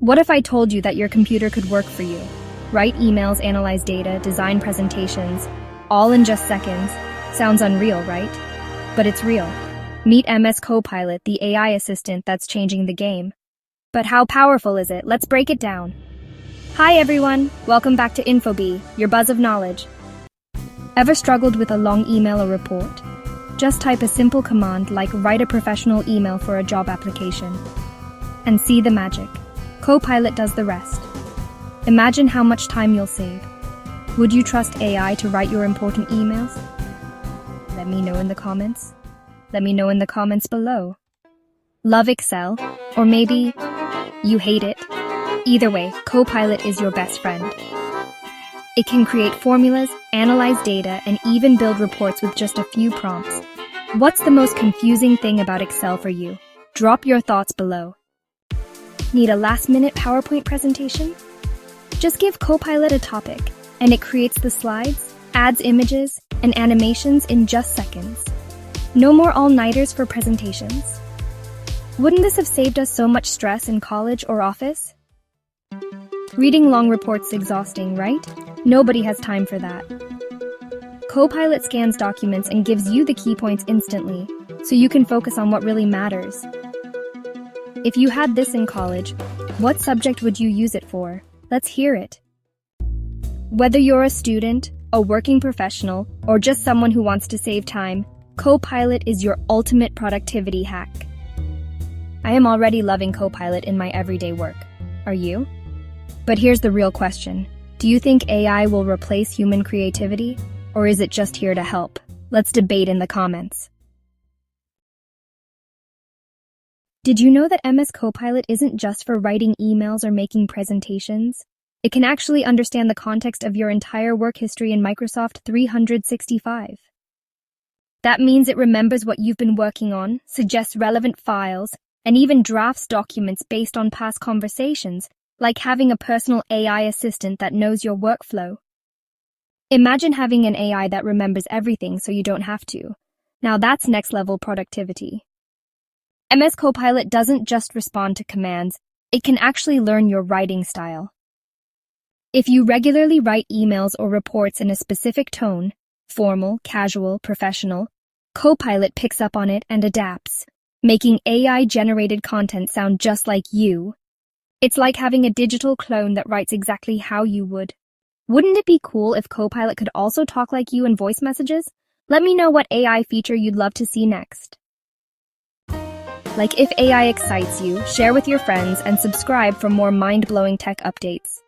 What if I told you that your computer could work for you? Write emails, analyze data, design presentations, all in just seconds. Sounds unreal, right? But it's real. Meet MS Copilot, the AI assistant that's changing the game. But how powerful is it? Let's break it down. Hi everyone, welcome back to InfoBee, your buzz of knowledge. Ever struggled with a long email or report? Just type a simple command like write a professional email for a job application. And see the magic. Copilot does the rest. Imagine how much time you'll save. Would you trust AI to write your important emails? Let me know in the comments. Let me know in the comments below. Love Excel? Or maybe you hate it? Either way, Copilot is your best friend. It can create formulas, analyze data, and even build reports with just a few prompts. What's the most confusing thing about Excel for you? Drop your thoughts below. Need a last-minute PowerPoint presentation? Just give Copilot a topic, and it creates the slides, adds images, and animations in just seconds. No more all-nighters for presentations. Wouldn't this have saved us so much stress in college or office? Reading long reports is exhausting, right? Nobody has time for that. Copilot scans documents and gives you the key points instantly, so you can focus on what really matters. If you had this in college, what subject would you use it for? Let's hear it. Whether you're a student, a working professional, or just someone who wants to save time, Copilot is your ultimate productivity hack. I am already loving Copilot in my everyday work. Are you? But here's the real question. Do you think AI will replace human creativity, or is it just here to help? Let's debate in the comments. Did you know that MS Copilot isn't just for writing emails or making presentations? It can actually understand the context of your entire work history in Microsoft 365. That means it remembers what you've been working on, suggests relevant files, and even drafts documents based on past conversations, like having a personal AI assistant that knows your workflow. Imagine having an AI that remembers everything so you don't have to. Now that's next-level productivity. MS Copilot doesn't just respond to commands, it can actually learn your writing style. If you regularly write emails or reports in a specific tone, formal, casual, professional, Copilot picks up on it and adapts, making AI-generated content sound just like you. It's like having a digital clone that writes exactly how you would. Wouldn't it be cool if Copilot could also talk like you in voice messages? Let me know what AI feature you'd love to see next. Like if AI excites you, share with your friends and subscribe for more mind-blowing tech updates.